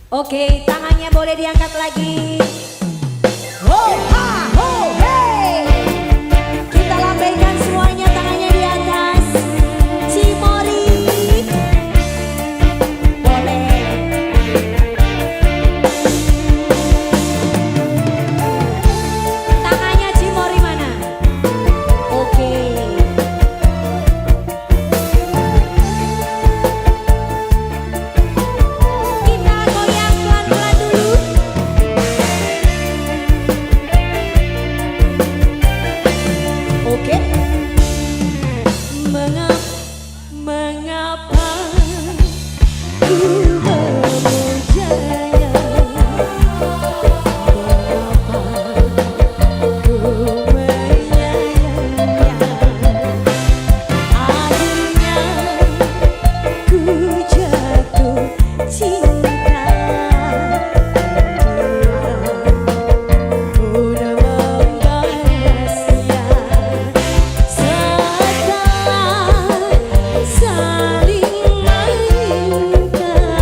Oke, tangannya boleh diangkat lagi. Ho ha ho hey. Kita lambaikan semuanya tangannya di atas. Cimory. Boleh. Tangannya Cimory mana? Oke. Kita goyang pelan-pelan dulu. Oke. Mengapa ku berjaya? Mengapa ku menyayangnya? Akhirnya ku jatuh cinta. Udah membalasnya setelah saling menginginkan.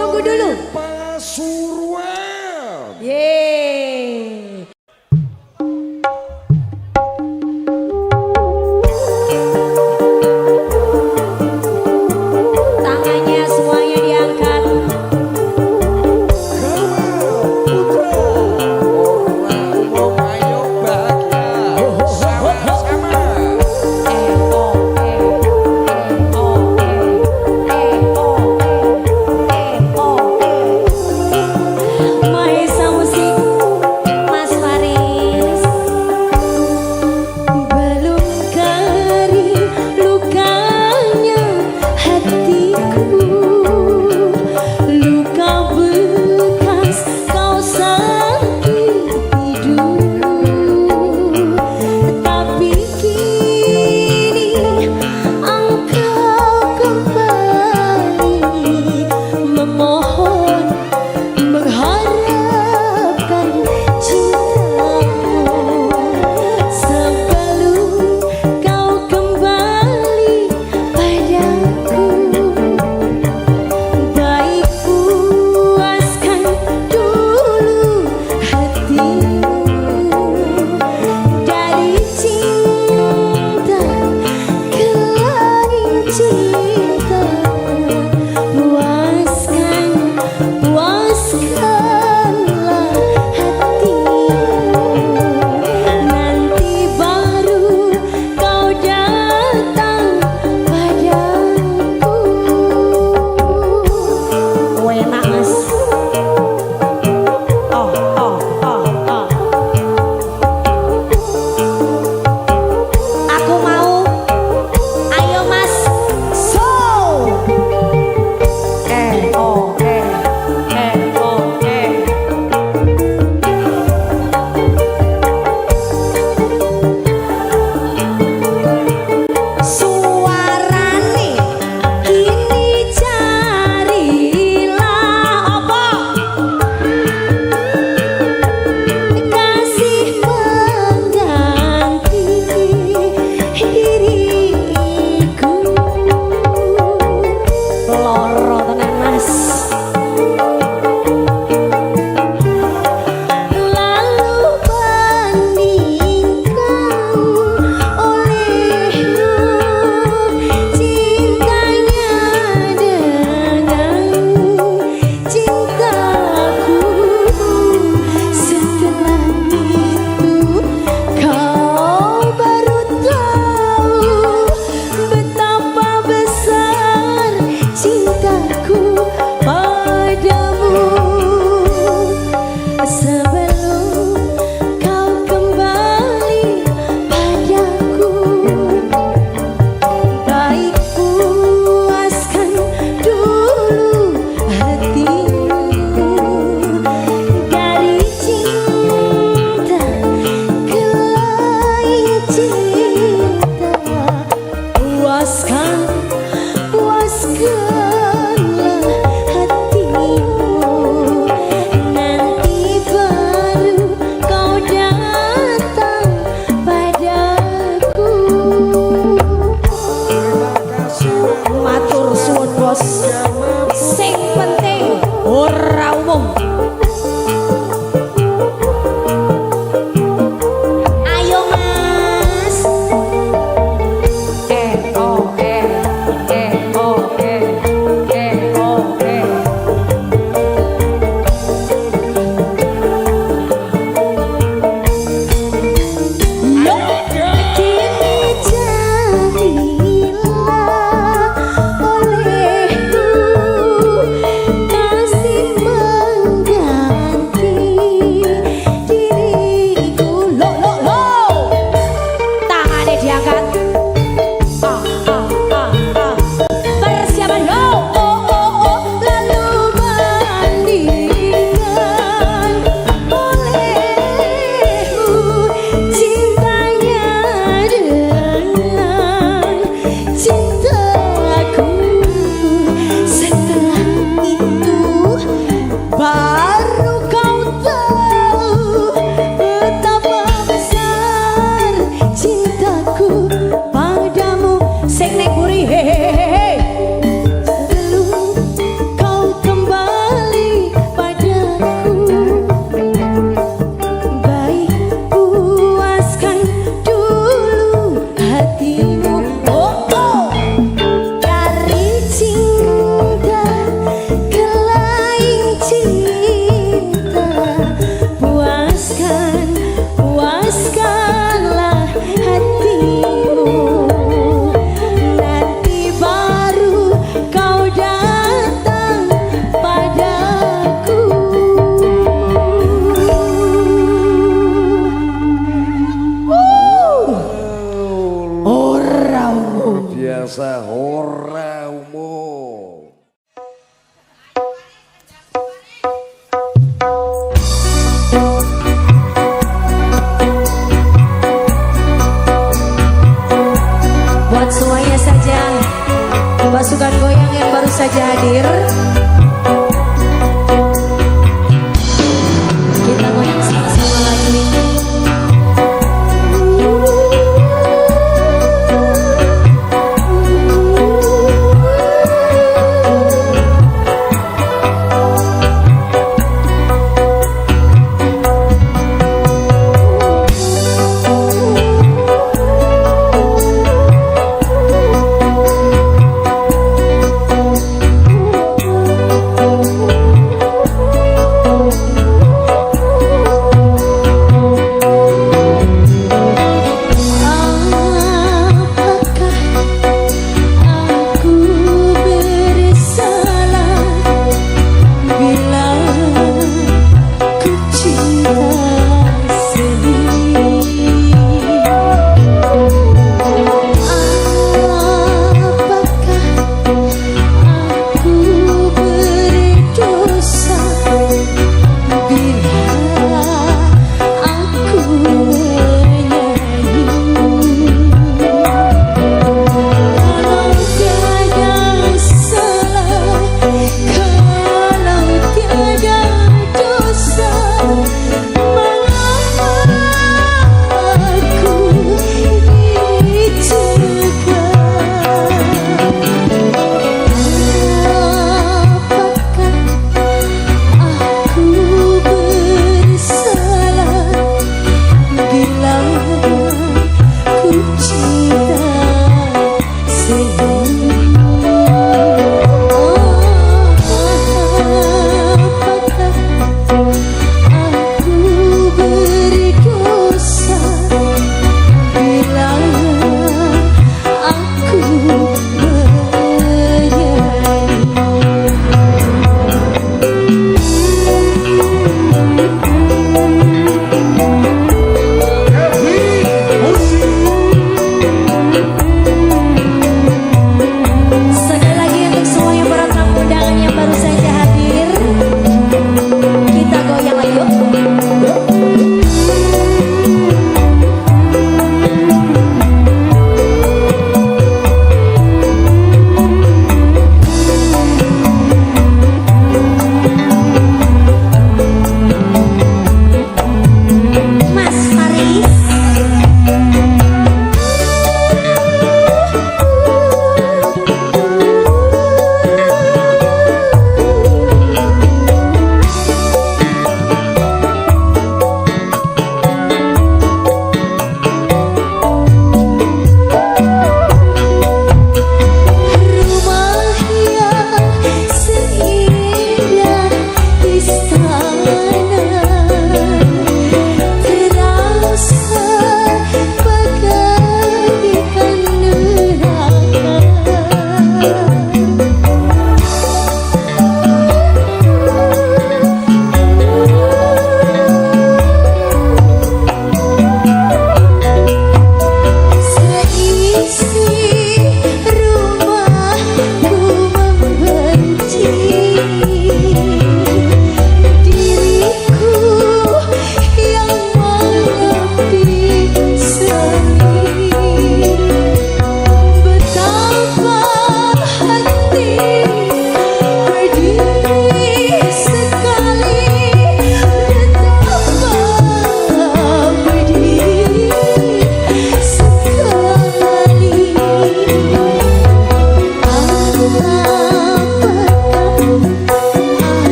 Tunggu dulu. Pasuruan. Yeay. Tangannya semuanya diangkat. Mahesa Musik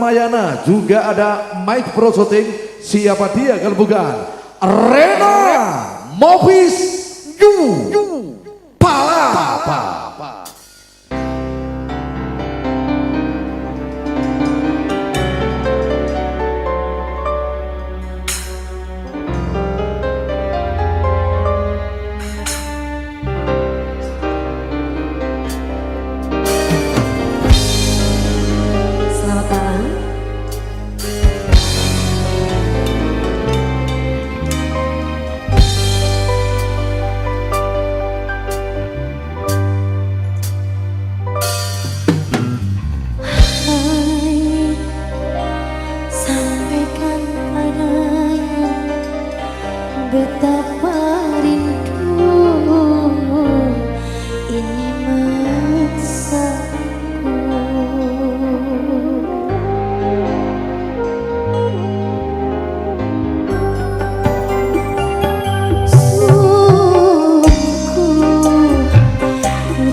Ramayana, juga ada Mike Pro Shooting. Siapa dia kalau bukan Rena Movis Yu Palapa. Selamat malam. Hai, sampaikan padanya betapa rindu ini memaksaku. Sungguh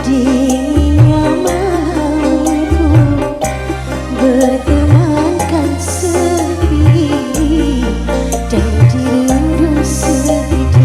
dinginnya malamku bertemankan sepi dan dirundung sedih.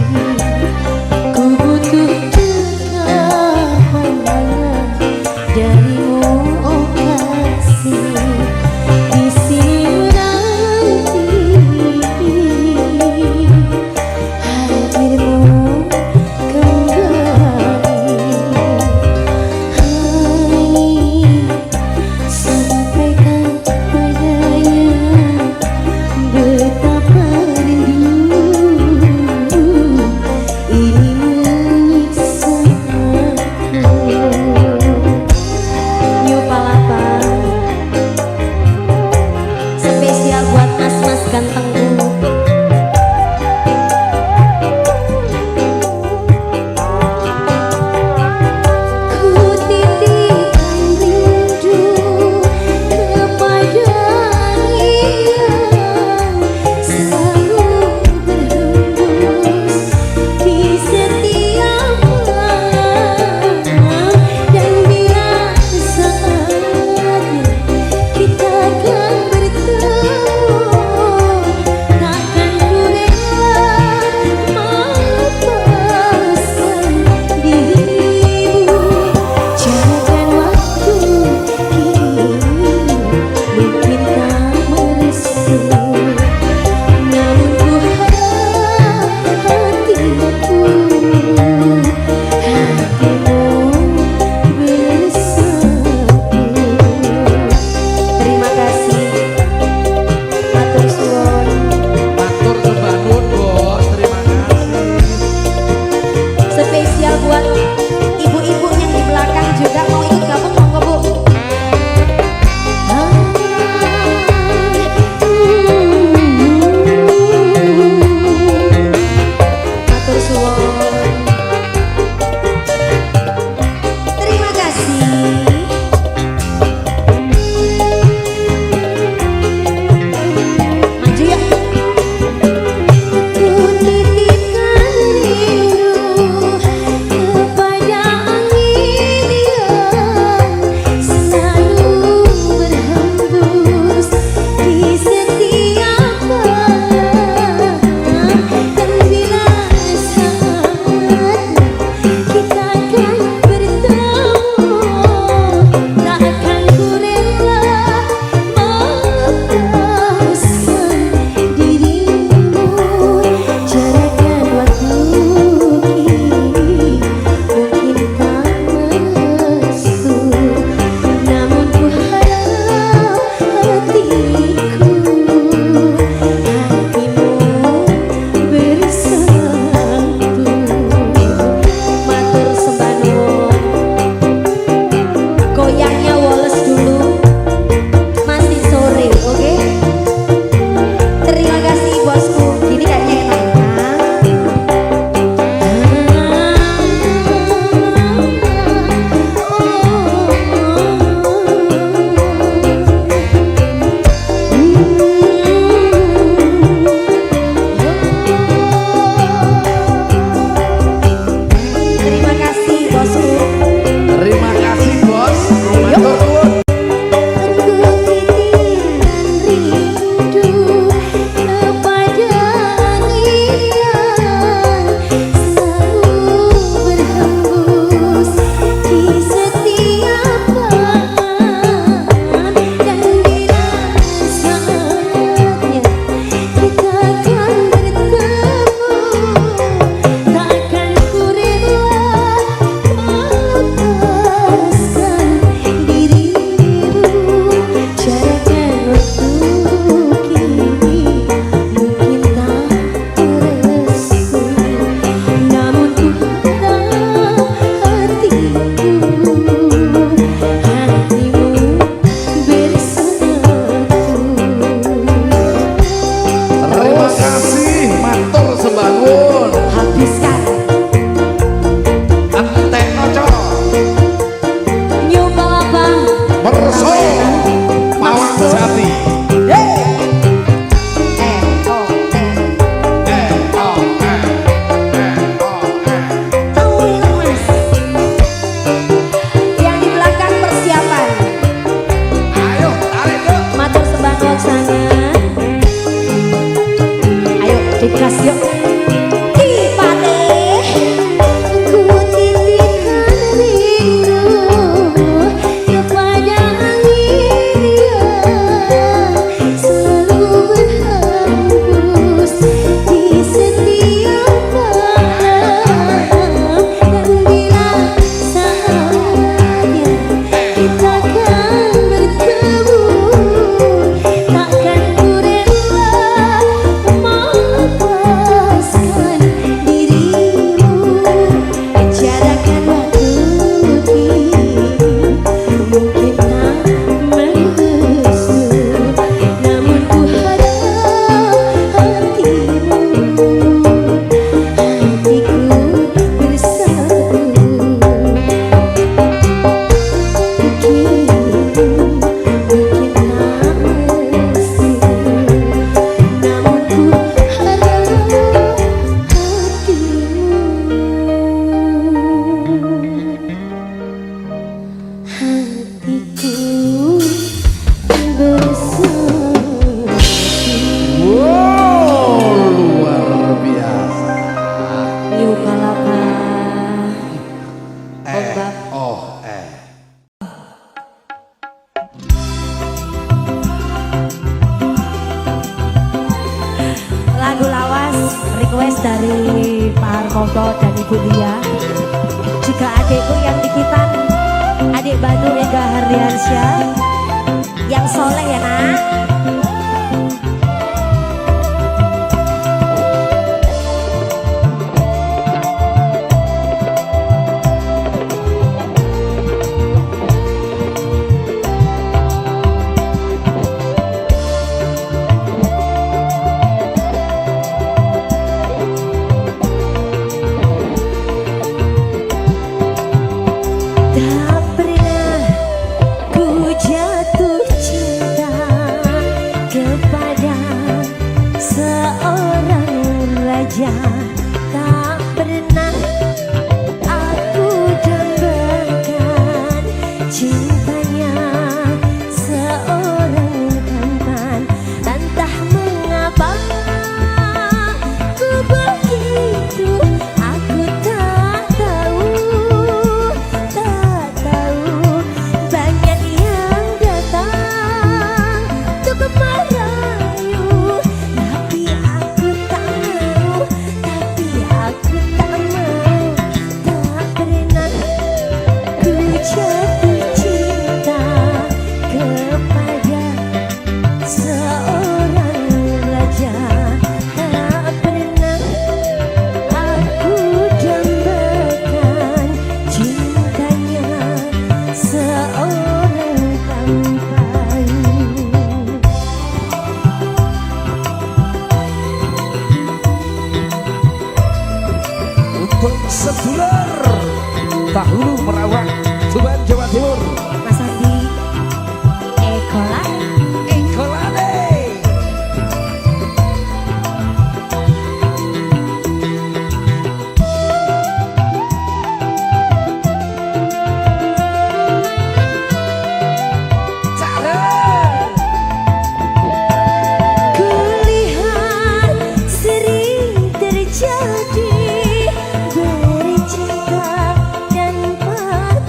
Digas yuk. Dipate. Ku titipkan rindu kepada angin yang selalu berhembus di setiap malam. Dan bila saatnya kita akan bertemu, takkan ku rela melepaskan dirimu. Bicarakan waktu mungkin tak membesu, namun ku harap hatimu, hatiku bersatu. Mungkin tak mesu, namun ku harap hatimu, hatiku bersatu. Wow, luar biasa. Yu kalapa. Oh, Lagu lawas request dari Pak Harmoko dan Ibu Lia. Juga adikku yang dikitan, adik Banu Ega Hardiansyah, yang soleh ya nak. Tak pernah ku jatuh cinta kepada seorang raja. Tak pernah aku dambakan cintanya seorang tampan. Entah mengapa ku begitu, aku tak tahu. Banyak yang datang untuk merayu, tapi aku tak mau, tapi aku tak mau. Tak pernah ku jatuh cinta kepada seorang raja. Tak pernah aku dambakan cintanya seorang tampan. untuk sedulur Tahulu Merawang, Tuban, Jawa Timur. Mas Adi Ekola. Ikolade. Kulihat sering terjadi bercinta dan patah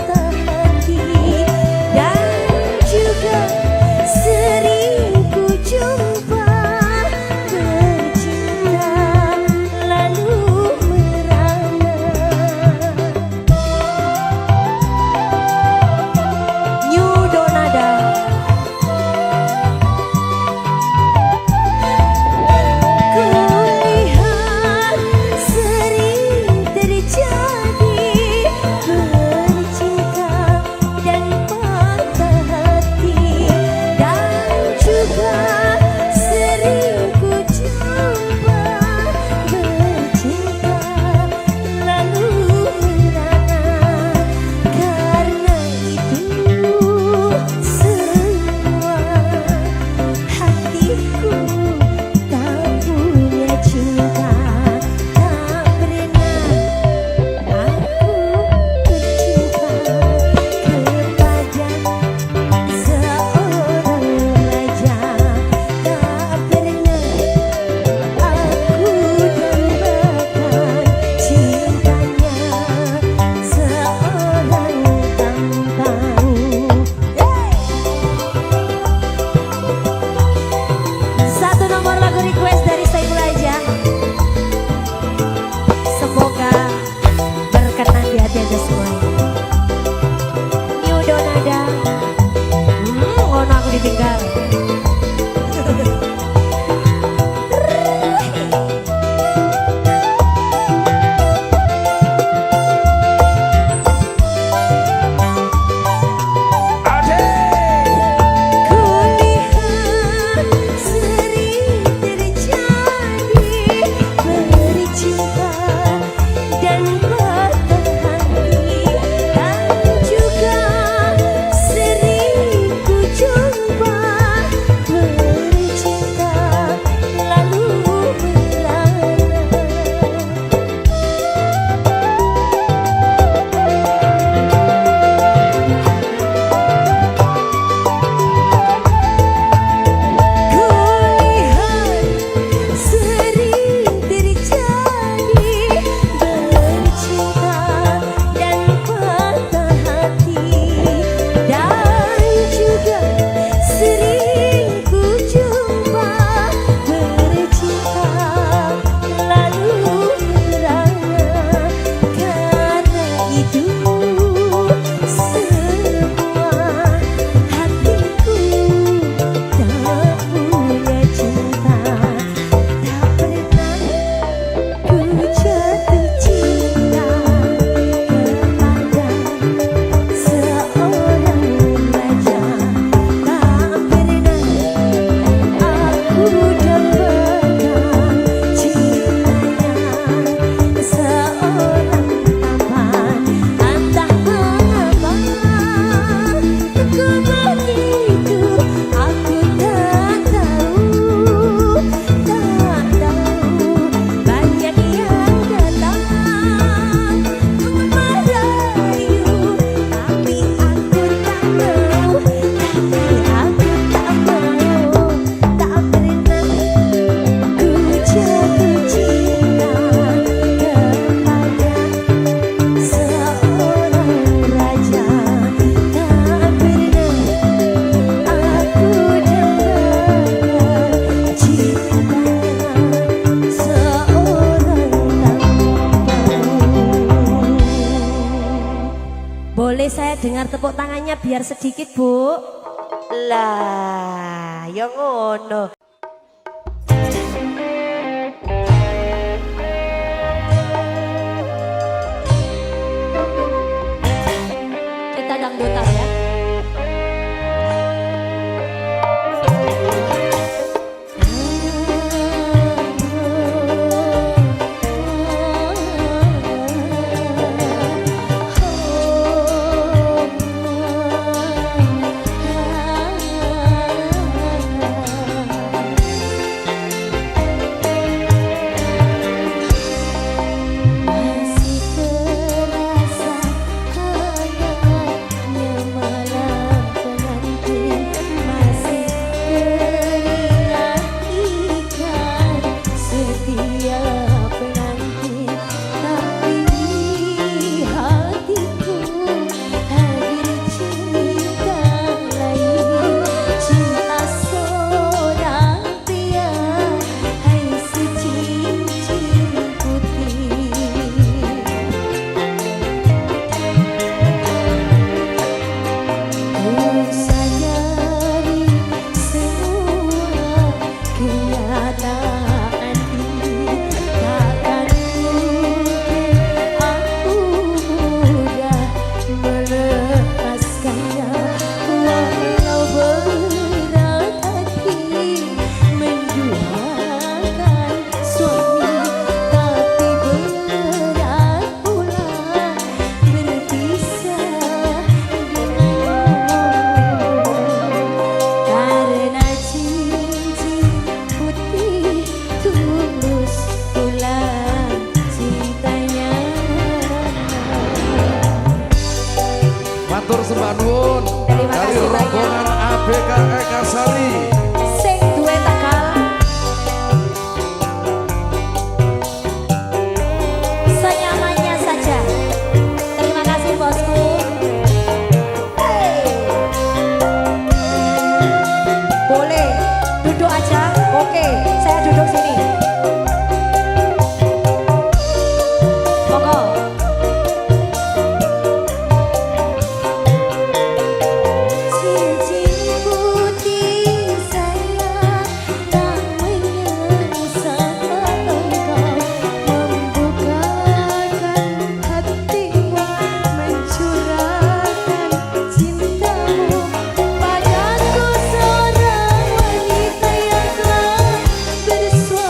tepuk tangannya biar sedikit Bu. Lah, ya ngono. Kita dangdutan ya. Masih terasa hangatnya malam penanti, masih teringat ikan setiap penanti, tapi hatiku hadir cinta lain, cinta seorang pria, hai secincin putih. Ku sadari semua kenyataan ini, takkan mungkin aku mudah melepaskannya. Walau berat hati menduakan suami, tapi berat pula berpisah karena cincin putih tulus pula cintanya. Matur sembah nuwun Terima dari kasih banyak. rombongan ABK Eka Sari. Sing duwe takal. Senyamannya saja. Terima kasih bosku. Hey. Boleh duduk aja. Oke, saya duduk sini. Monggo. Cincin putih saya tak menyesal engkau membukakan hatimu, mencurahkan cintamu padaku, seorang wanita yang telah bersuami.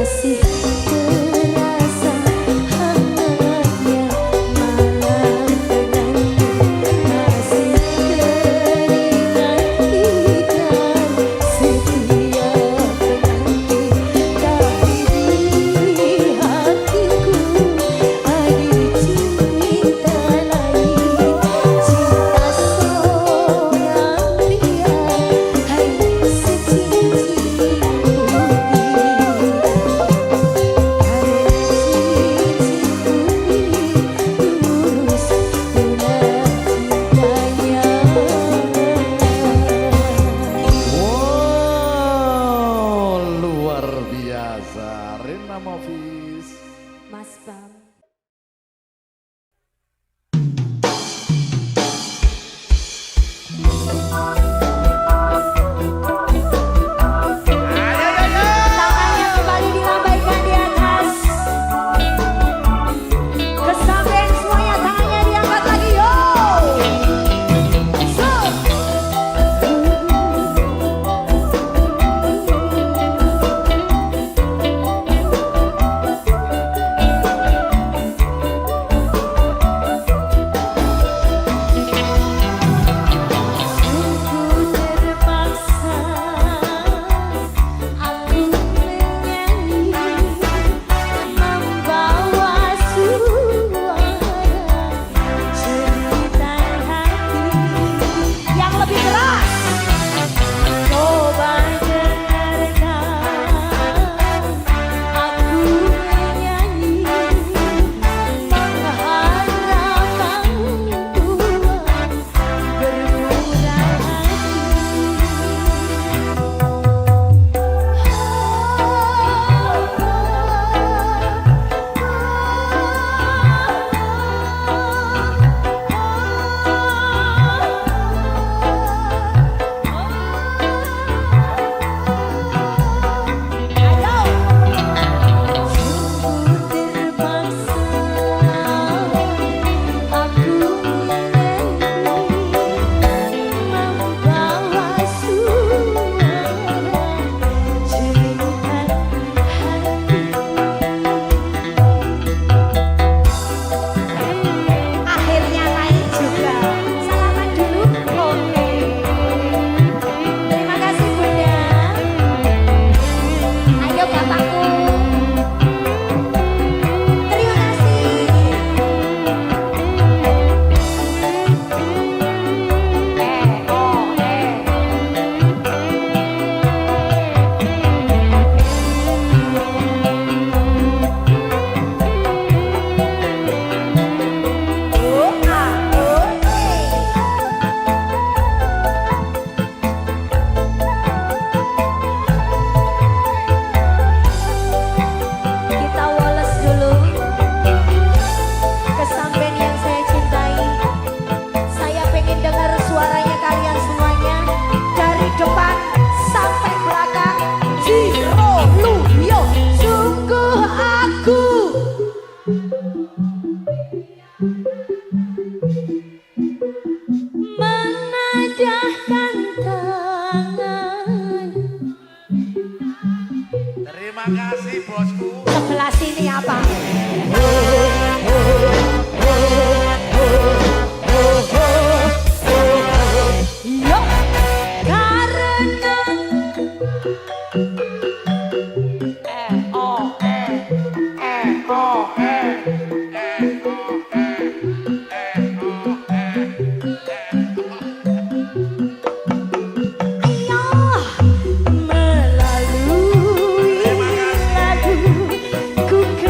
masih terasa hangatnya malam penanti, masih teringat ikrar setia penanti, tapi di hatiku ada cinta lain, cinta seorang pria, hai secincin Wow, luar biasa. Rina Mofis. Mas Bam. Tangannya kembali dilambaikan di atas. Kesampean semuanya tangannya diangkat lagi yo. So. Sungguh terpaksa aku menyanyi, membawa suara cerita hati. Yang lebih keras. Coba dengarkan aku menyanyi, mengharap Tuhan bermurah Sungguh terpaksa aku menyanyi, membawa suara cerita hati. Akhirnya naik juga. Salaman dulu. Oke. Terima kasih Bunda. Ayo Bapakku. Terima kasih. Kita woles dulu. Kesampean yang saya cintai, saya pengen dengar suaranya kalian semuanya dari depan sampai belakang. Jiro Luyo, sungguh aku menadahkan tangan. Terima kasih bosku. sebelah sini apa? Yo, karena melalui lagu ku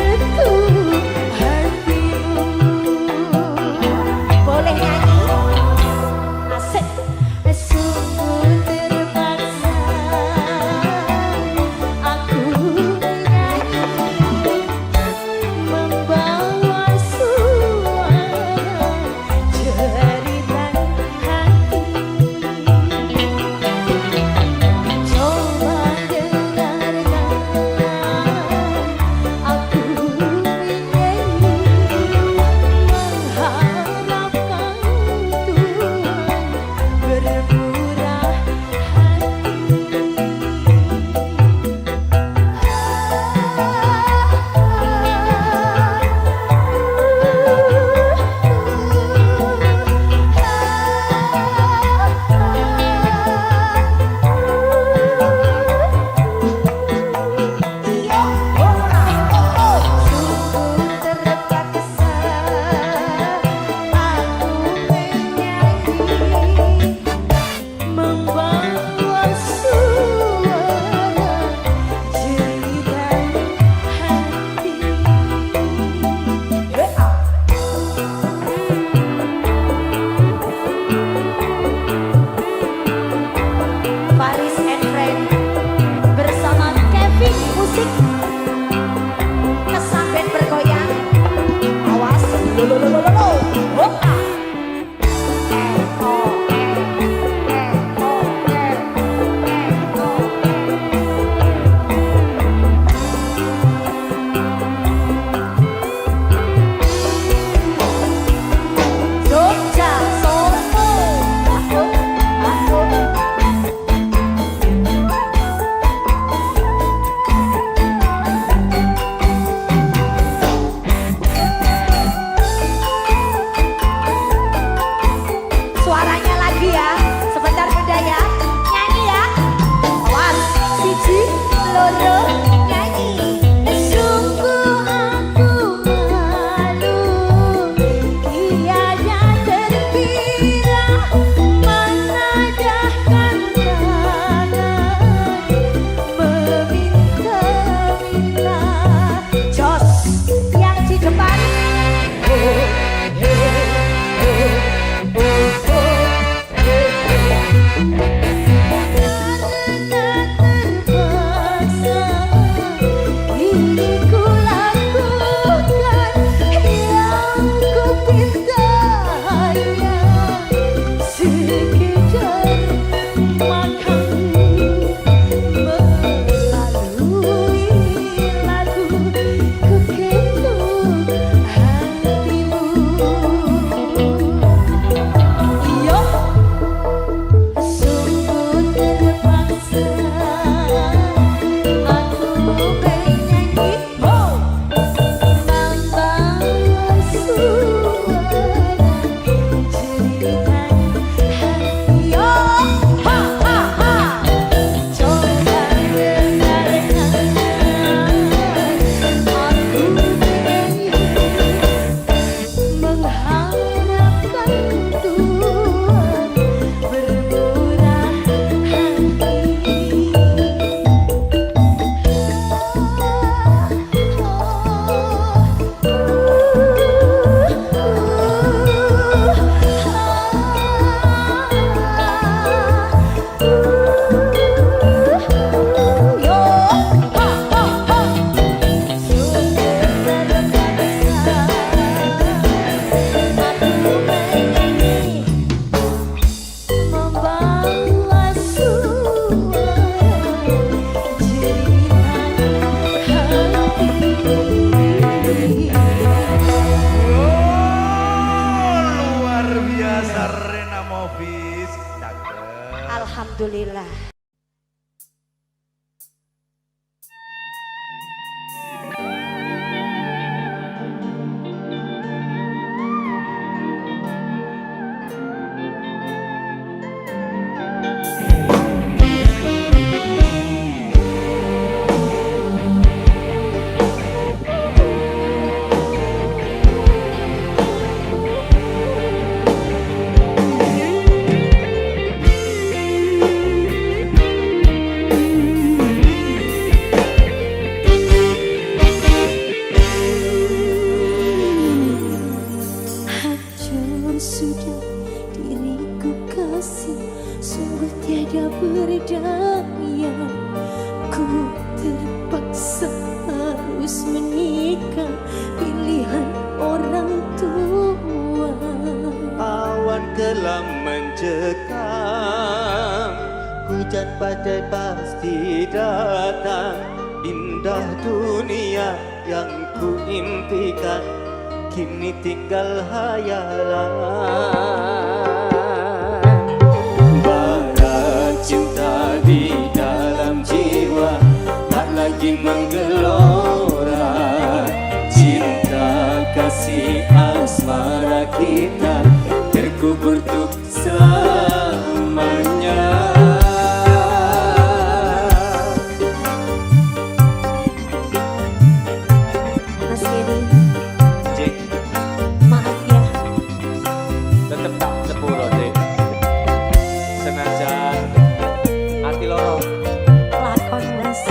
Alhamdulillah. Hancur sudah diriku kasih, sungguh tiada berdaya. Ku terpaksa harus menikah, pilihan orang tua. Awan kelam mencekam, hujan badai pasti datang. Indah dunia yang ku impikan kini tinggal hayalan. Bara cinta di dalam jiwa tak lagi menggelora. Cinta kasih asmara kita terkubur untuk selamanya. Mas Gedi, Cik, maaf ya. tetep tak sepuro dek. Senajan hati loro. Lakon Mas.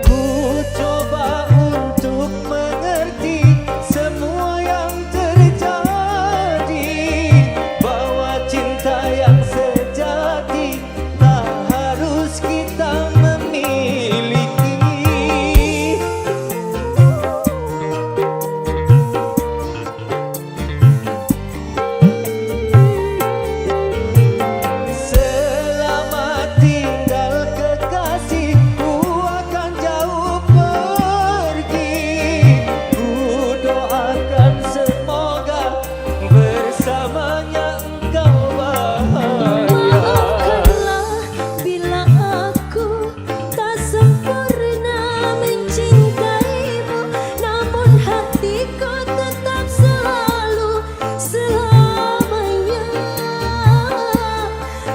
Ku coba untuk mengerti semua yang terjadi, bahwa cinta yang sejati tak harus kita memiliki. Selamat tinggal kekasih, ku akan jauh pergi. Ku doakan semoga bersamanya engkau bahagia. Maafkanlah bila aku tak sempurna mencintaimu, namun hatiku tetap selalu selamanya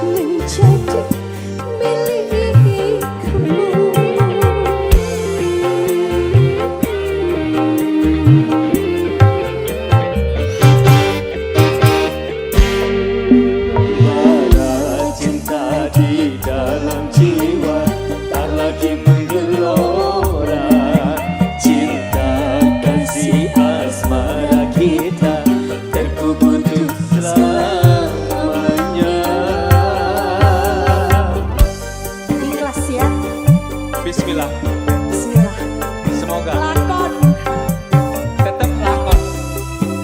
menjadi Bara cinta di dalam jiwa tak lagi menggelora. Cinta kasih asmara kita terkubur untuk selamanya. Ikhlas ya. Bismillah. Bismillah. Semoga Lakon. tetap lakon,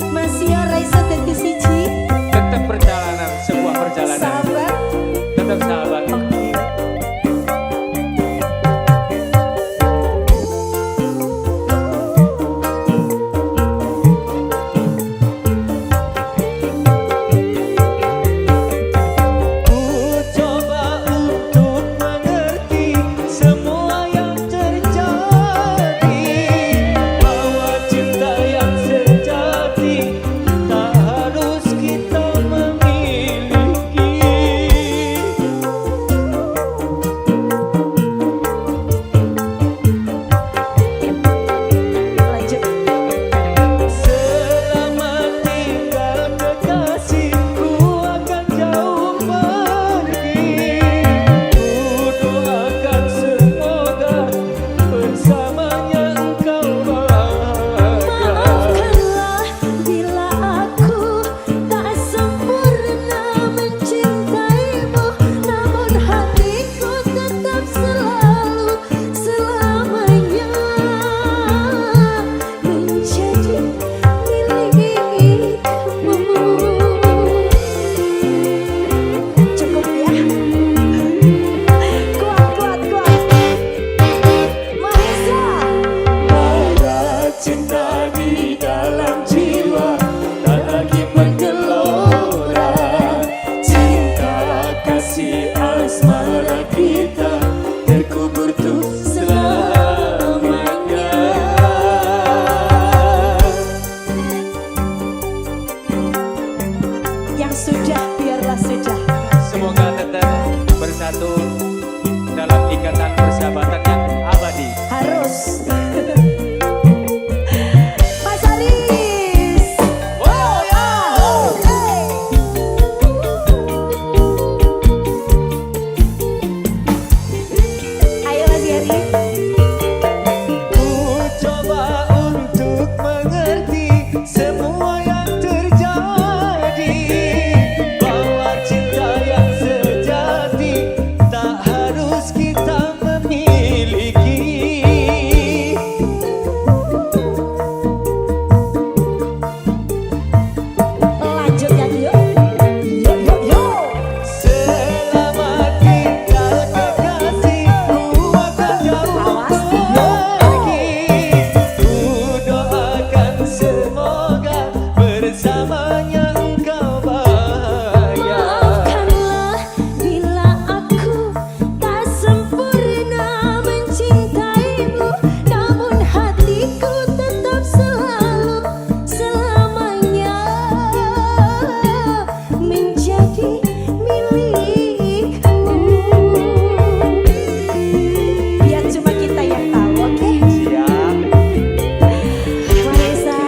masih Raisa dadi siji. tetap perjalanan, sebuah perjalanan, Sahabat. tetap sahabat. Oke. sudah, biarlah sudah. Semoga tetap bersatu dalam ikatan persahabatan yang abadi. Harus. Mas Aris. Wow, ya. Ayo Mas Yari. Ku coba untuk mengerti semua yang terjadi, bahwa cinta yang sejati tak harus kita memiliki. Lanjut ya yuk. Yuk yuk yuk. Selama tinggal kekasih, ku akan jauh pergi. Ku doakan semoga bersamanya engkau bahagia. Maafkanlah bila aku tak sempurna mencintaimu, namun hatiku tetap selalu selamanya menjadi milikmu. Biar cuma kita yang tahu, oke? Marisa.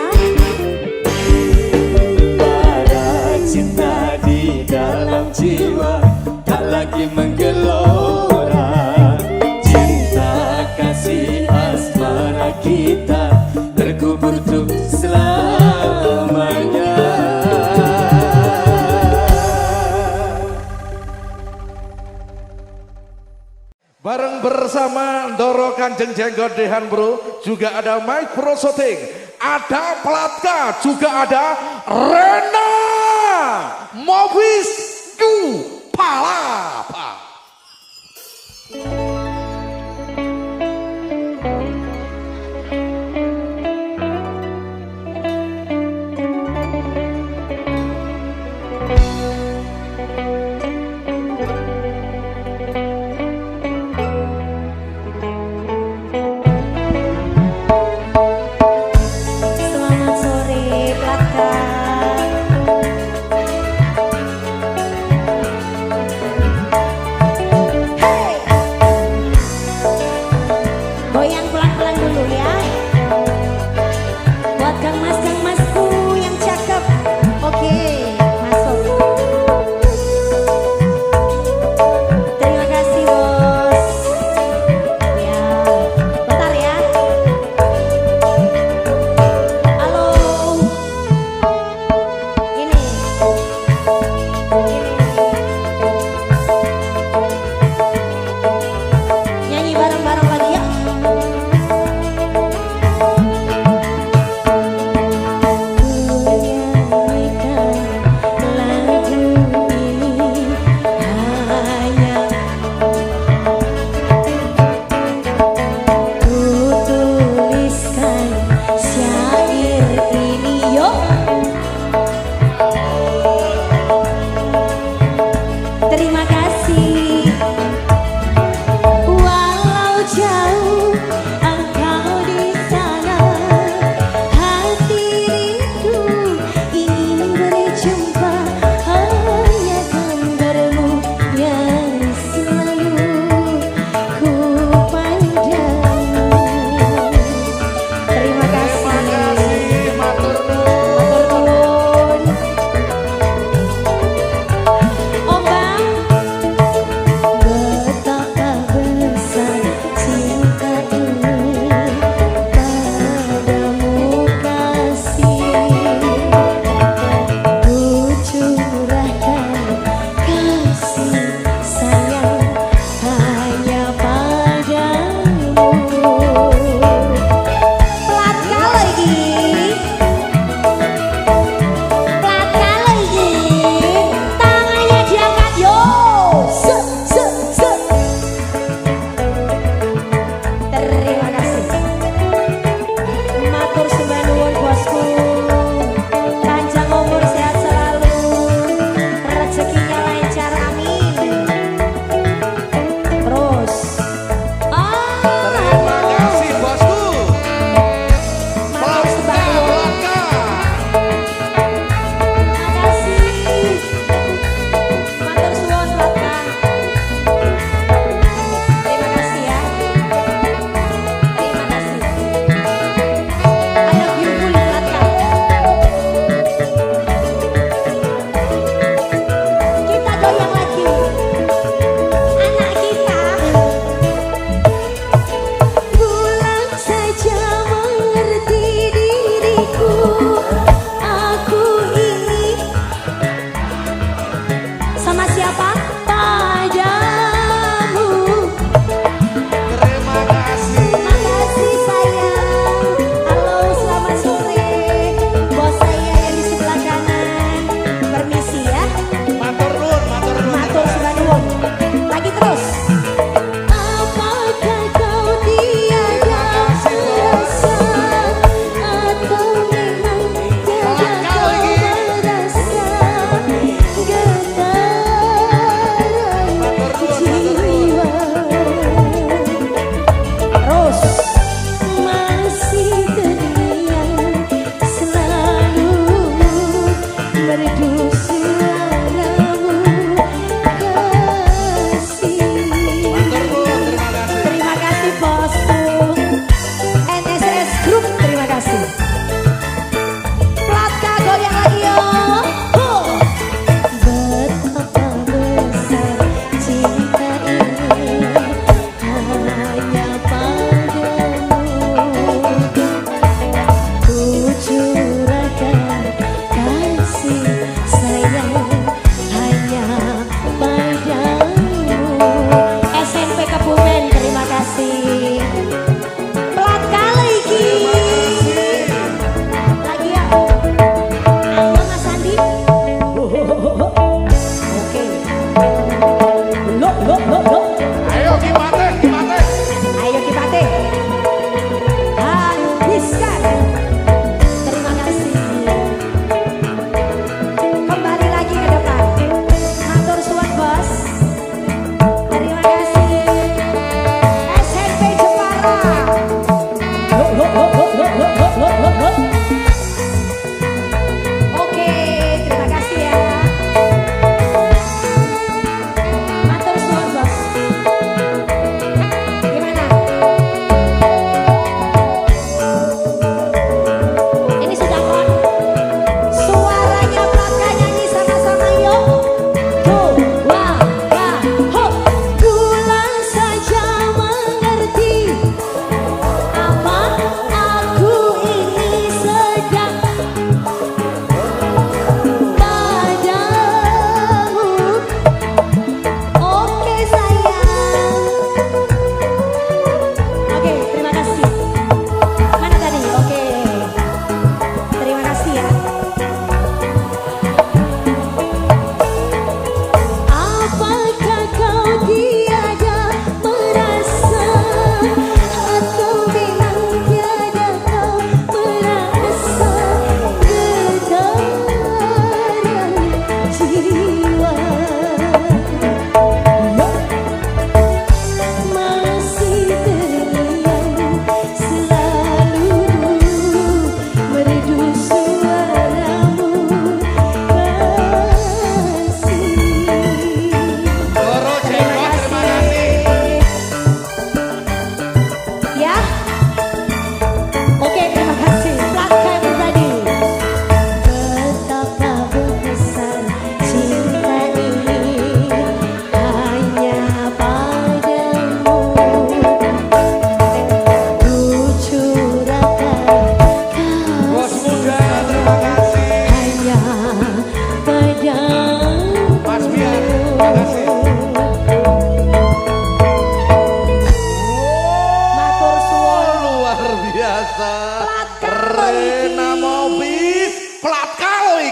Bara cinta di dalam jiwa tak lagi menggelora. Cinta kasih asmara kita terkubur untuk selamanya. Bareng bersama Ndoro Kanjeng Jenggot Dehan Bro, juga ada Mike Pro Shooting, ada Platka, juga ada Rena Movis Du Palapa. Selamat sore, Platka.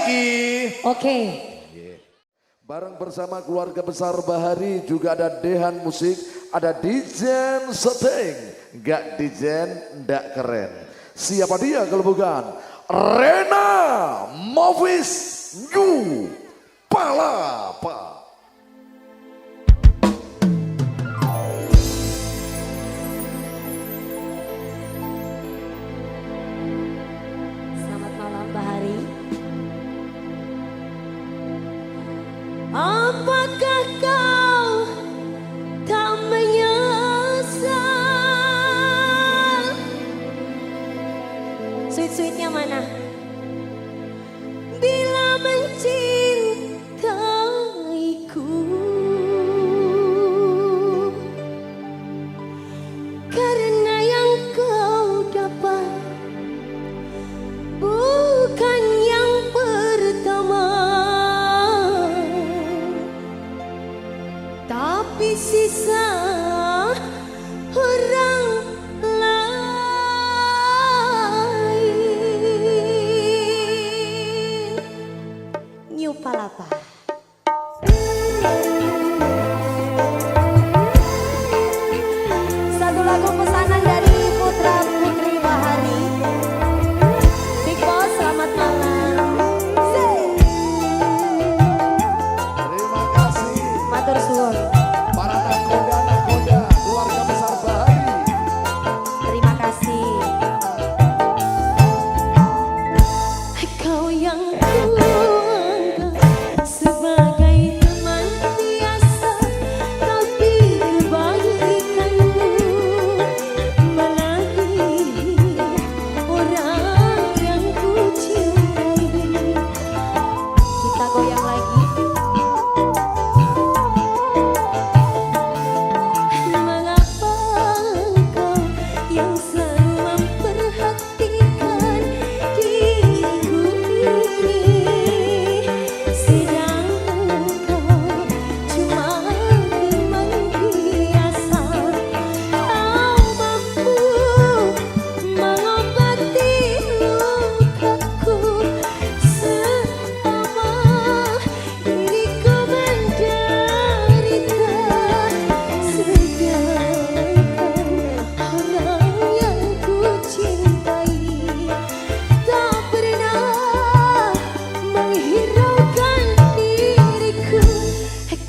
lagi. Oke. Bareng bersama keluarga besar Bahari juga ada Dehan Musik, ada Dijen Setting, nggak Dijen ndak keren. Siapa dia kalau bukan Rena Movis New Palapa. Selamat malam Bahari. Apakah kau tak menyesal? Sweet-sweetnya mana? Bila mencintaiku, karena yang kau dapat bukan yang pertama, tapi sisa orang lain. New Palapa. Satu lagu pesanan dari putra putri Bahari. Big Boss, selamat malam. Terima kasih Matur suwun. para nakoda keluarga besar Bahari. Terima kasih. Kau yang kuanggap sebagai teman biasa, tapi kebaikanmu melebihi orang yang ku cintai. Kita goyang lagi. Mengapa kau yang selalu memperhatikan diriku ini, sedang kau cuma memang biasa. Kau mampu mengobati lukaku selama diriku menderita, sedangkan orang yang ku cintai tak pernah menghiraukan diriku.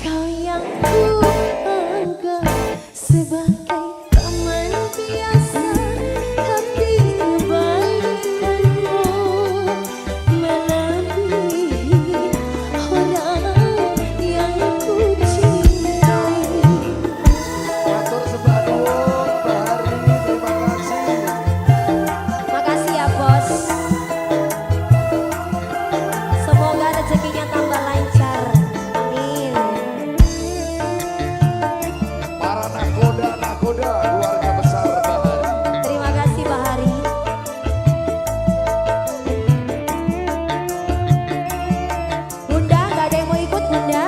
Kau yang ku anggap sebagai teman biasa, tapi kebaikanmu melebihi orang yang ku cintai. Matur sembah nuwun Bahari, terima kasih. Makasih ya bos. Semoga rezekinya tambah lancar. Amin. Para nakoda keluarga besar Bahari. Terima kasih Bahari. Bunda, gak ada yang mau ikut Bunda?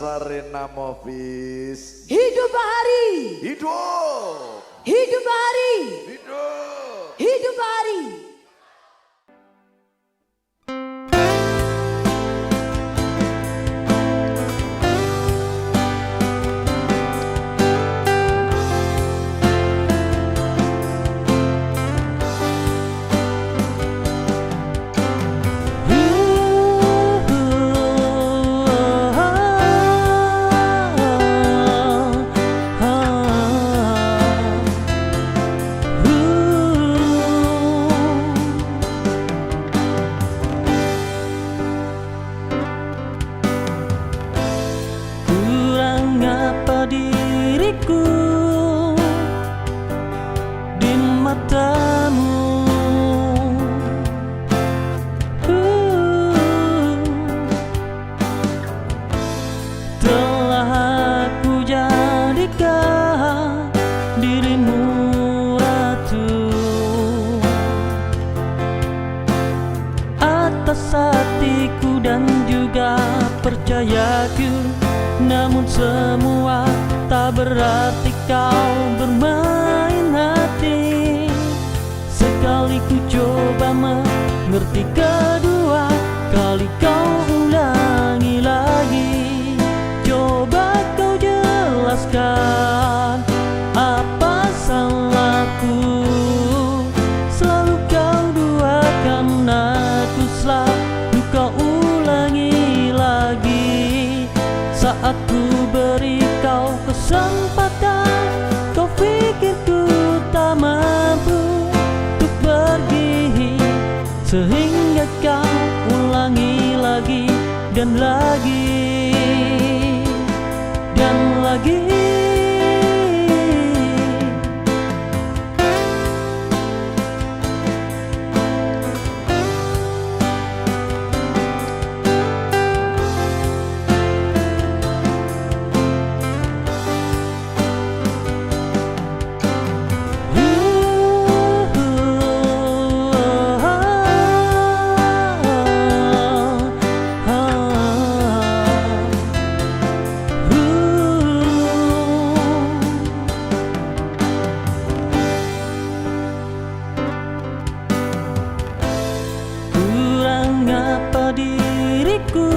Sarina Movis. Hidup Bahari, Hidup. hidup Bahari, Hidup. hidup Bahari. Kurang apa diriku di matamu? Telah aku jadikan dirimu ratu atas hatiku dan juga percayaku. Namun semua tak berarti kau bermain hati. Sekali ku coba mengerti, kedua kali kau ulangi lagi. Coba kau jelaskan apa salahku. Selalu kau duakan aku, selalu kau ulangi lagi. Saat ku beri kau kesempatan, kau pikir ku tak mampu untuk pergi, sehingga kau ulangi lagi dan lagi dan lagi. Kurang apa diriku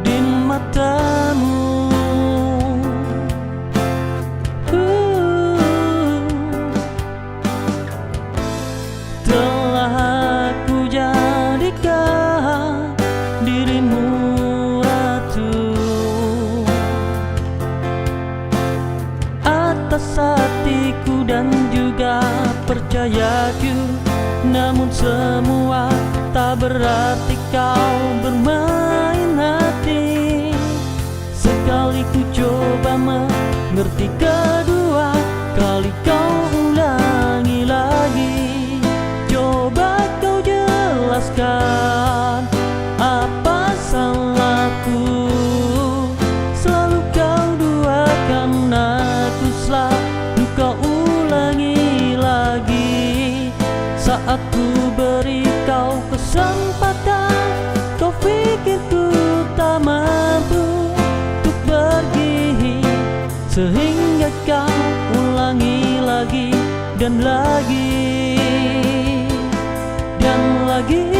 di matamu? Telah aku jadikan dirimu ratu atas hatiku dan juga percayaku. Namun semua tak berarti kau bermain hati. Sekali ku coba mengerti, kedua kali kau ulangi lagi. Coba kau jelaskan apa salahku. Selalu kau duakan aku, selalu kau ulangi lagi. Saat ku beri kau kesempatan, kau pikir ku tak mampu untuk pergi, sehingga kau ulangi lagi dan lagi dan lagi.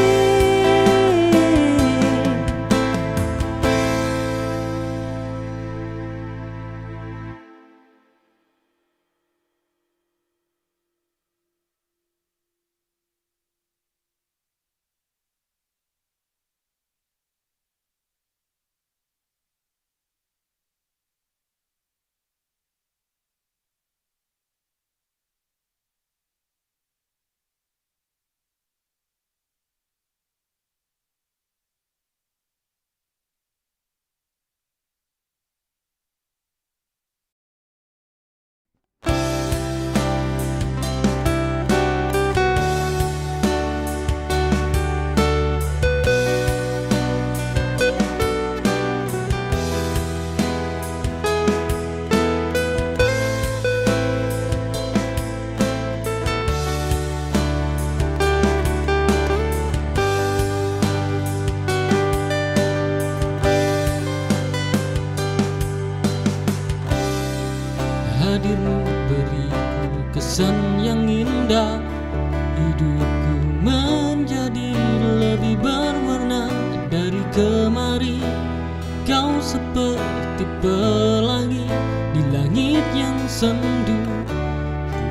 seperti pelangi di langit yang sendu,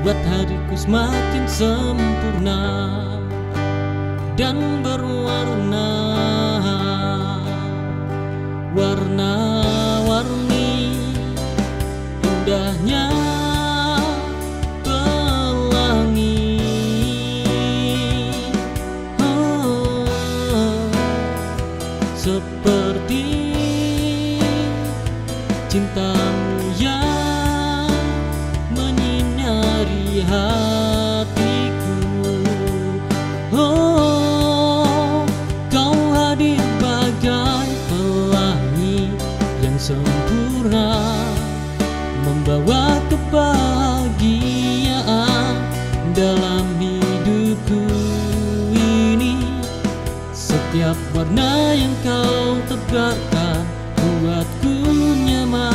buat hariku semakin sempurna dan berwarna warna-warni. Indahnya pelangi, seperti cintamu yang menyinari hatiku. Oh, kau hadir bagai pelangi yang sempurna, membawa kebahagiaan dalam hidupku ini. Setiap warna yang kau tebarkan buatku nyaman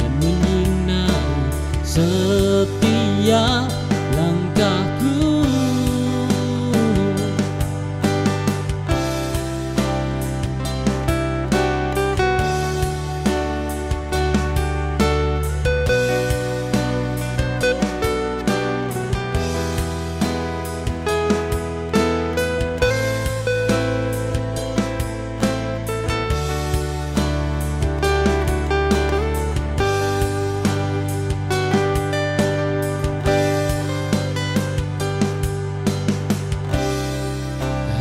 dan menyinari setiap langkahku.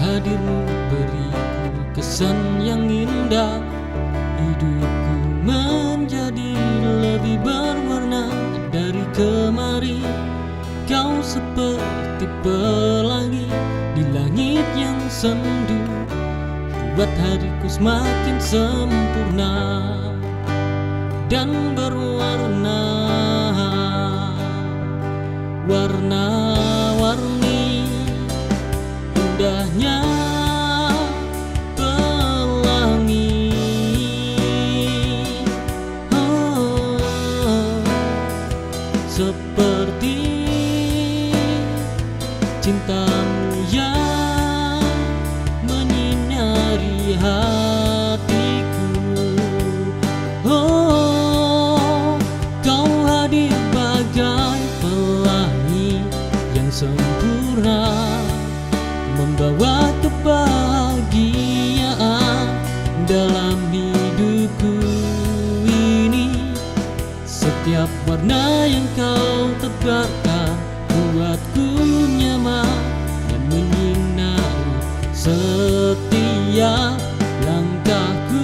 Hadirmu beriku kesan yang indah, hidupku menjadi lebih berwarna dari kemarin. Kau seperti pelangi di langit yang sendu, buat hariku semakin sempurna dan berwarna warna-warni. Indahnya pelangi, seperti cintamu yang menyinari hatiku. Oh, kau hadir bagai pelangi yang sempurna, membawa kebahagiaan dalam hidupku ini. Setiap warna yang kau tebarkan buatku nyaman dan menyinari setiap langkahku.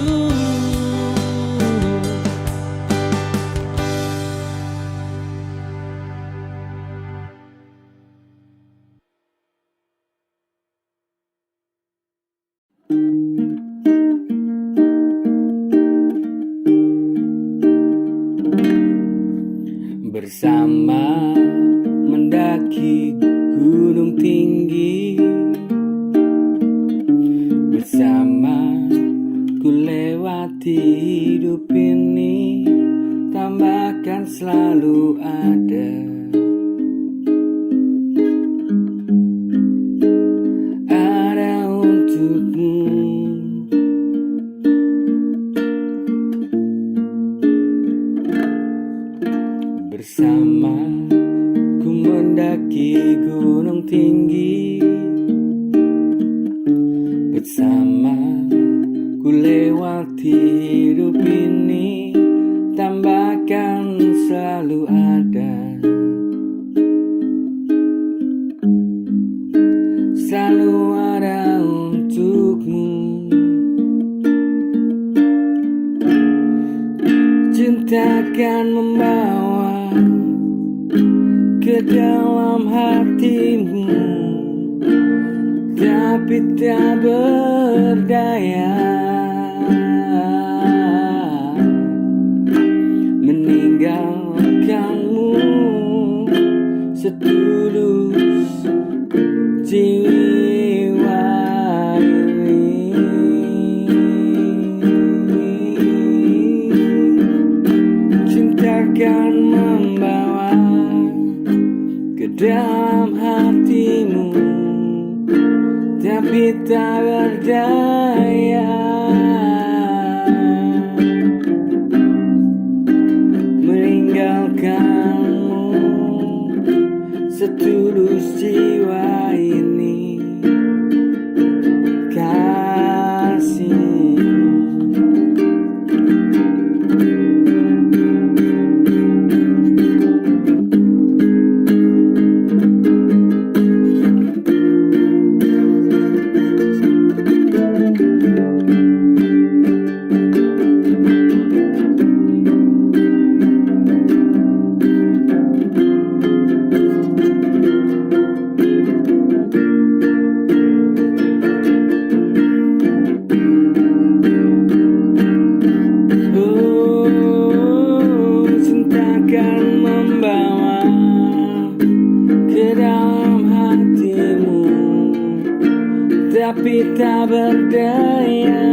Bersama mendaki gunung tinggi, bersama ku lewati hidup ini, tambahkan selalu ada. Ada untukmu. Bersama ku mendaki gunung tinggi, bersama ku lewati hidup ini, tambahkan selalu ada. Selalu ada untukmu. Cinta akan membawa ke dalam hatimu, tapi tak berdaya meninggalkanmu setulus jiwa ini. Cinta akan membawa ke dalam hatimu, tapi tak berdaya setulus jiwa ini kasih. Tapi tak berdaya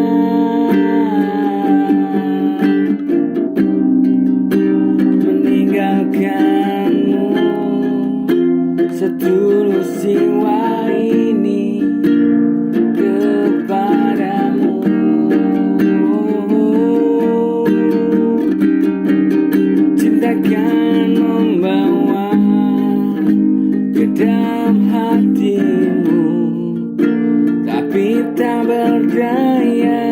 meninggalkanmu, setulus jiwa ini kepadamu. Cintakan membawa ke dalam hatimu, tapi tak berdaya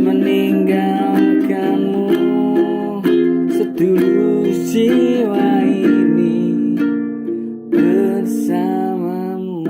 meninggalkanmu, setulus jiwa ini bersamamu.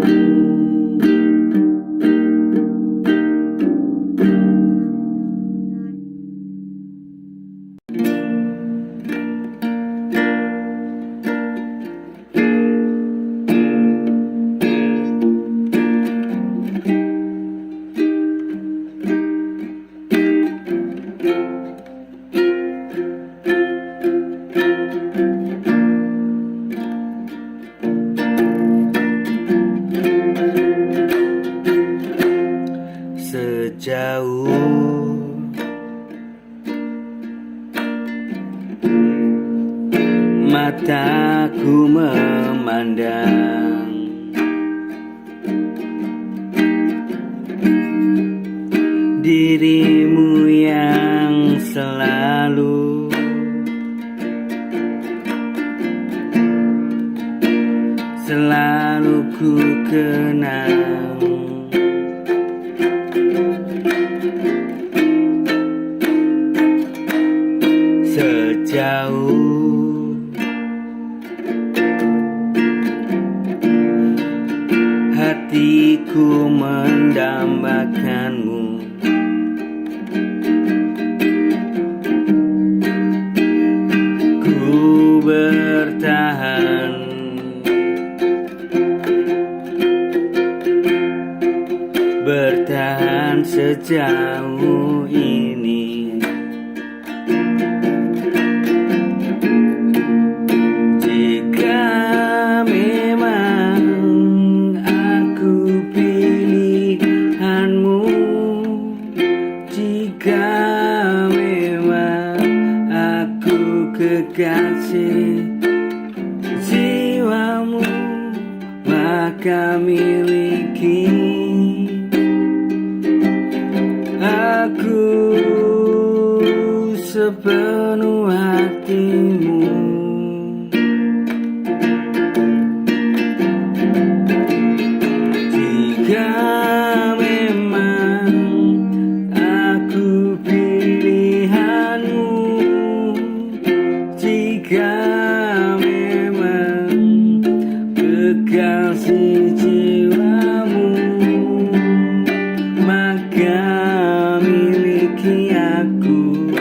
Sejauh mataku memandang, dirimu yang selalu ku kenang. Sejauh hatiku mendambakanmu, ku bertahan sejauh ini. Jika memang aku pilihanmu, jika memang aku kekasih jiwamu, maka miliki aku sepenuh hatimu. Jika memang aku pilihanmu, jika memang kekasih jiwamu, maka miliki aku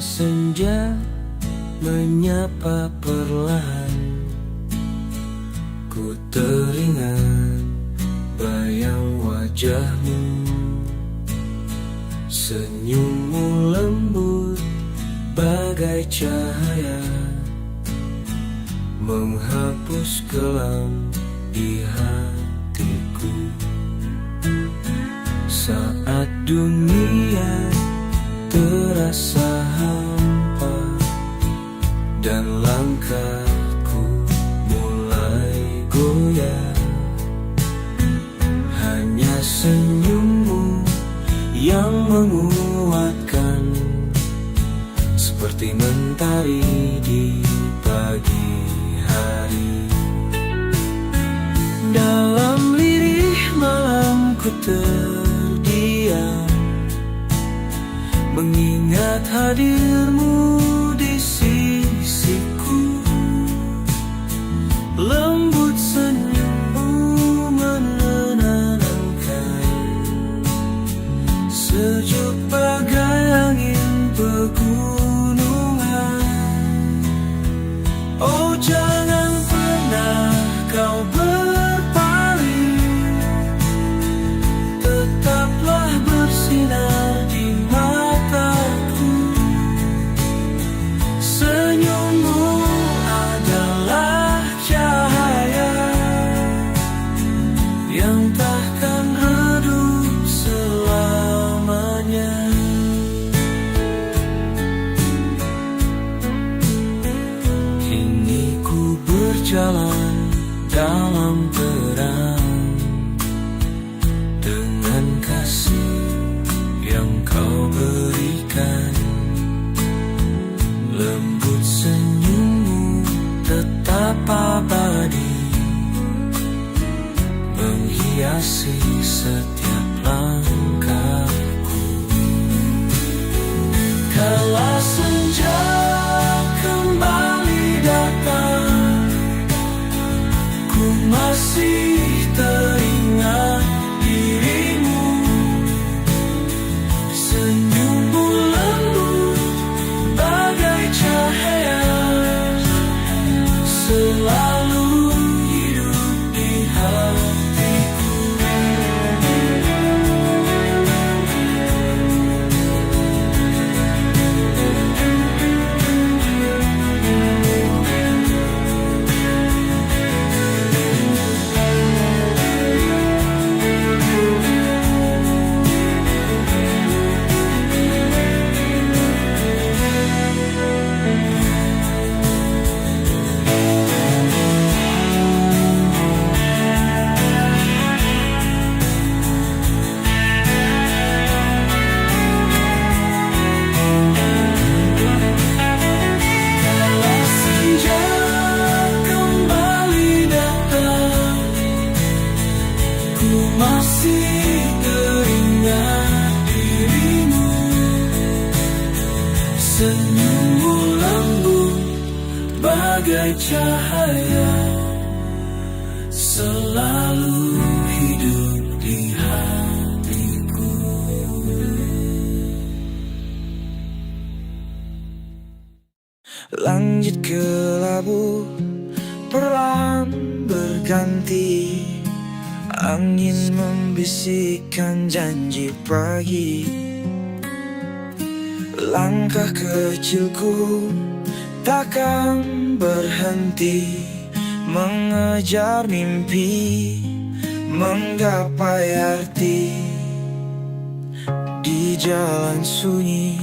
senja menyapa perlahan, ku teringat bayang wajahmu. Senyummu lembut bagai cahaya, menghapus kelam di hatiku. Saat dunia terasa hampa dan langkahku mulai goyah, hanya senyummu yang menguatkan, seperti mentari di pagi hari. Dalam lirih malam ku terdiam, mengingat hadirmu di sisiku. Lembut senyummu menenangkan, sejuk bagai angin pegunungan. Oh, jangan pernah kau berpaling, tetaplah bersinar di mataku. Senyummu adalah cahaya yang takkan redup selamanya. Kini ku berjalan dalam terang, dengan kasih yang kau berikan. Lembut senyummu tetap abadi, menghiasi setiap langkahku. Kala senja kembali datang, ku masih teringat dirimu. Senyummu lembut bagai cahaya, selalu hidup di hatiku. Masih teringat dirimu. Senyummu lembut bagai cahaya, selalu hidup di hatiku. Langit kelabu perlahan berganti, angin membisikkan janji pagi. Langkah kecilku takkan berhenti, mengejar mimpi, menggapai arti. Di jalan sunyi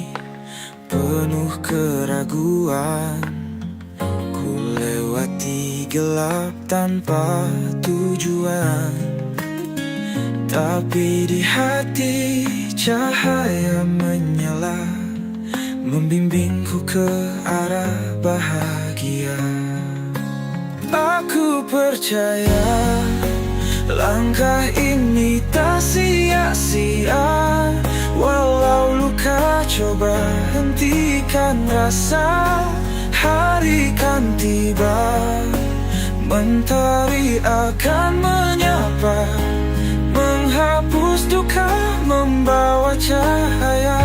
penuh keraguan, ku lewati gelap tanpa tujuan. Tapi di hati cahaya menyala, membimbingku ke arah bahagia. Aku percaya langkah ini tak sia-sia, walau luka coba hentikan rasa. Hari kan tiba, mentari akan menyapa, menghapus duka, membawa cahaya.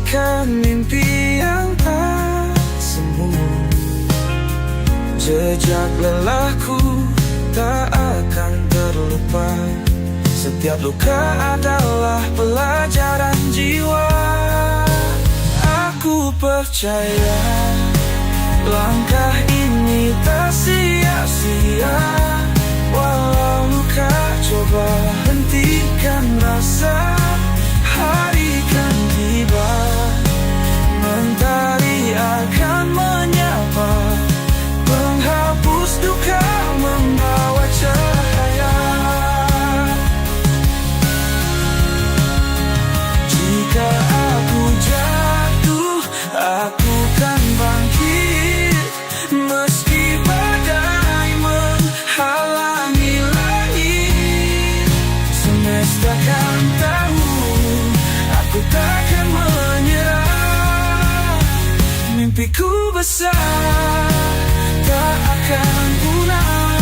bagaikan mimpi yang tak semu. Jejak lelahku tak akan terlupa. Setiap luka adalah pelajaran jiwa. Aku percaya langkah ini tak sia-sia. Walau luka, coba hentikan rasa. Hari kan tiba, mentari akan menyapa, menghapus duka, membawa cahaya. Jika aku jatuh, aku kan bangkit. Meski badai menghalangi langit, semesta kan tahu aku takkan menyerah. Mimpiku besar tak akan punah.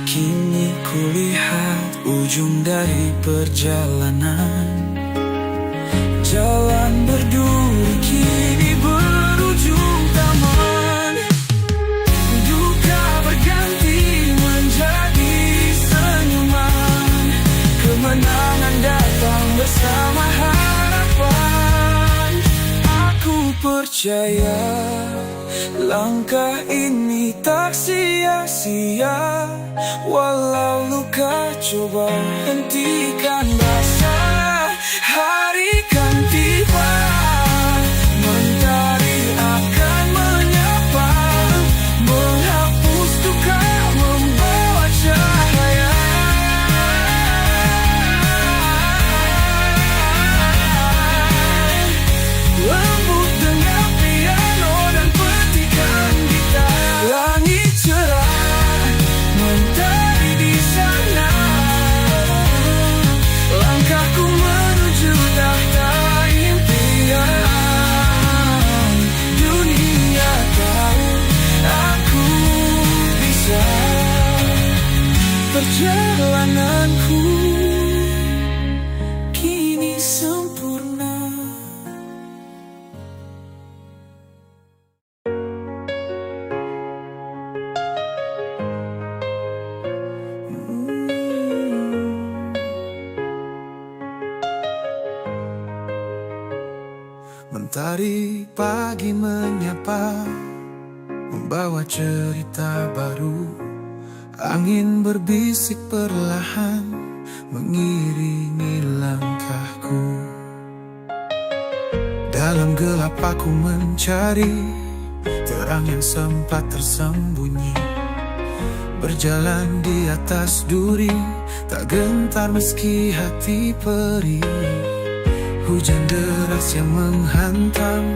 Kini kulihat ujung dari perjalanan. Jalan berduri kini berujung taman. Duka berganti menjadi senyuman. Kemenangan datang bersama harapan. Aku percaya langkah ini tak sia-sia. Walau luka, coba hentikan rasa. Hari kan tiba, mentari akan menyapa, menghapus duka, membawa cahaya. Lembut dengar piano dan petikan gitar. Langit cerah, mentari di sana. Langkahku menuju tahta impian. Dunia tahu aku bisa. Perjalananku kini sempurna. Mentari pagi menyapa, membawa cerita baru. Angin berbisik perlahan, mengiringi langkahku. Dalam gelap aku mencari terang yang sempat tersembunyi. Berjalan di atas duri, tak gentar meski hati perih. Hujan deras yang menghantam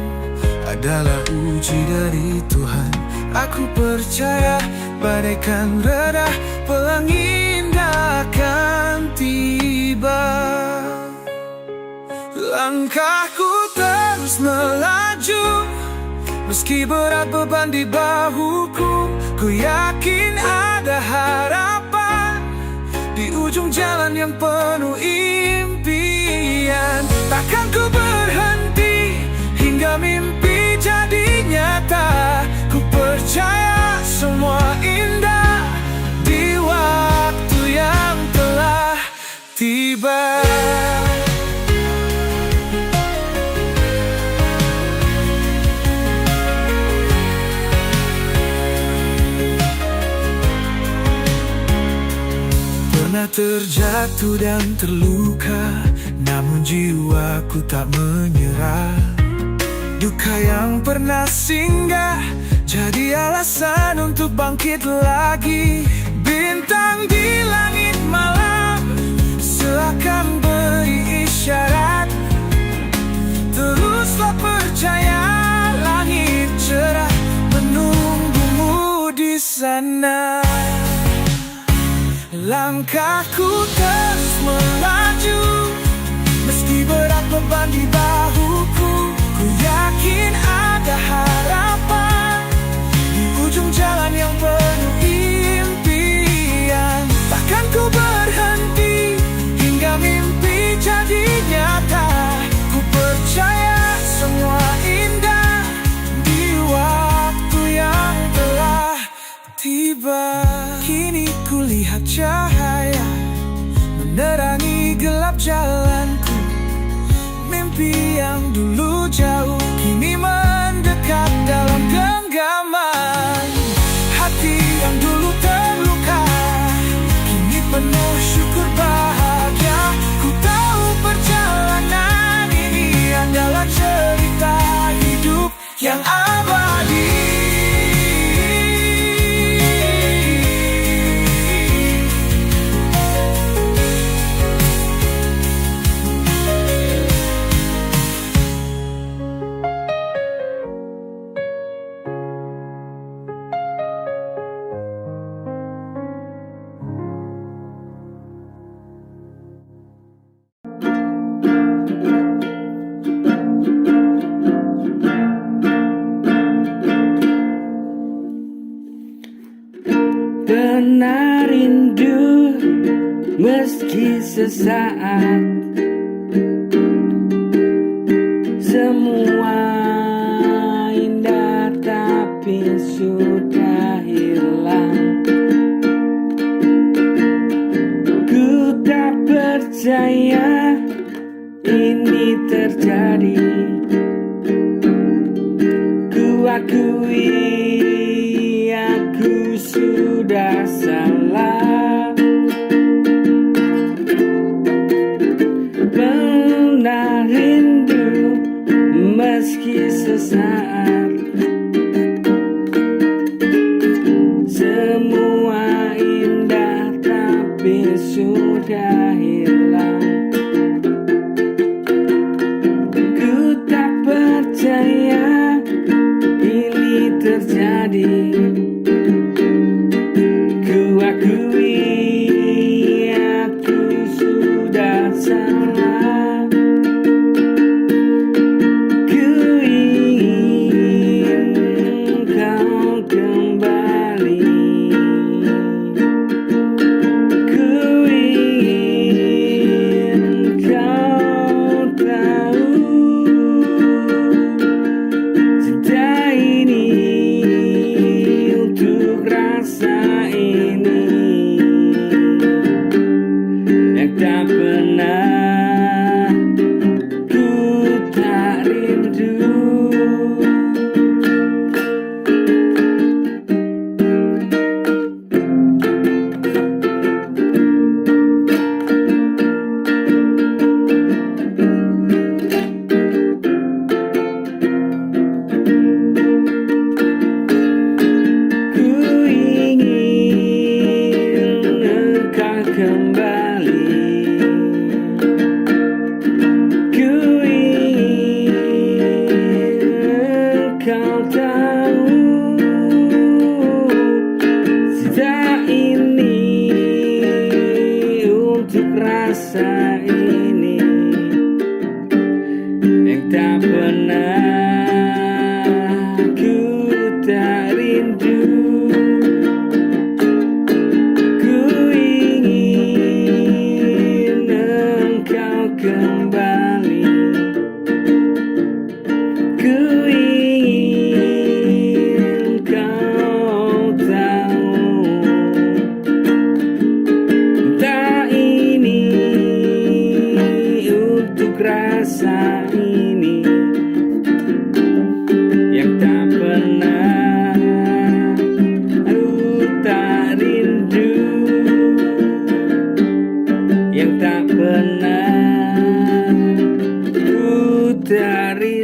adalah uji dari Tuhan. Aku percaya badai kan reda, pelangi indah akan tiba. Langkahku terus melaju, meski berat beban di bahuku. Ku yakin ada harapan di ujung jalan yang penuh impian. Takkan ku berhenti hingga mimpi jadi nyata. Ku percaya semua indah di waktu yang telah tiba. Pernah terjatuh dan terluka, namun jiwaku tak menyerah. Duka yang pernah singgah jadi alasan untuk bangkit lagi. Bintang di langit malam seakan beri isyarat. Teruslah percaya, langit cerah menunggumu di sana. Langkahku terus melaju, meski berat beban di bahuku. Ku yakin ada harapan di ujung jalan yang penuh impian. Takkan ku berhenti hingga mimpi jadi nyata. menerangi gelap jalanku. Mimpi yang dulu jauh kini mendekat dalam genggaman. Hati yang dulu terluka kini penuh syukur bahagia. Ku tahu perjalanan ini adalah cerita hidup yang abadi. Pernah rindu meski sesaat, semua indah tapi sudah hilang. Ku tak percaya ini terjadi. Ku akui aku sudah salah. Pernah rindu meski sesaat, semua indah tapi sudah hilang. Ku tak percaya ini terjadi. Ku akui aku sudah salah. Ku ingin kau kembali. Ku ingin kau tahu cinta ini untuk rasa ini yang tak pernah ku tak rindu. Ku ingin engkau kembali. Ku ingin engkau tahu cinta ini untuk rasa ini yang tak pernah ku tak rindu. Ku ingin engkau kembali. Ku ingin kau tahu cinta ini untuk rasa ini yang tak pernah aku tak rindu, yang tak pernah ku tak rindu.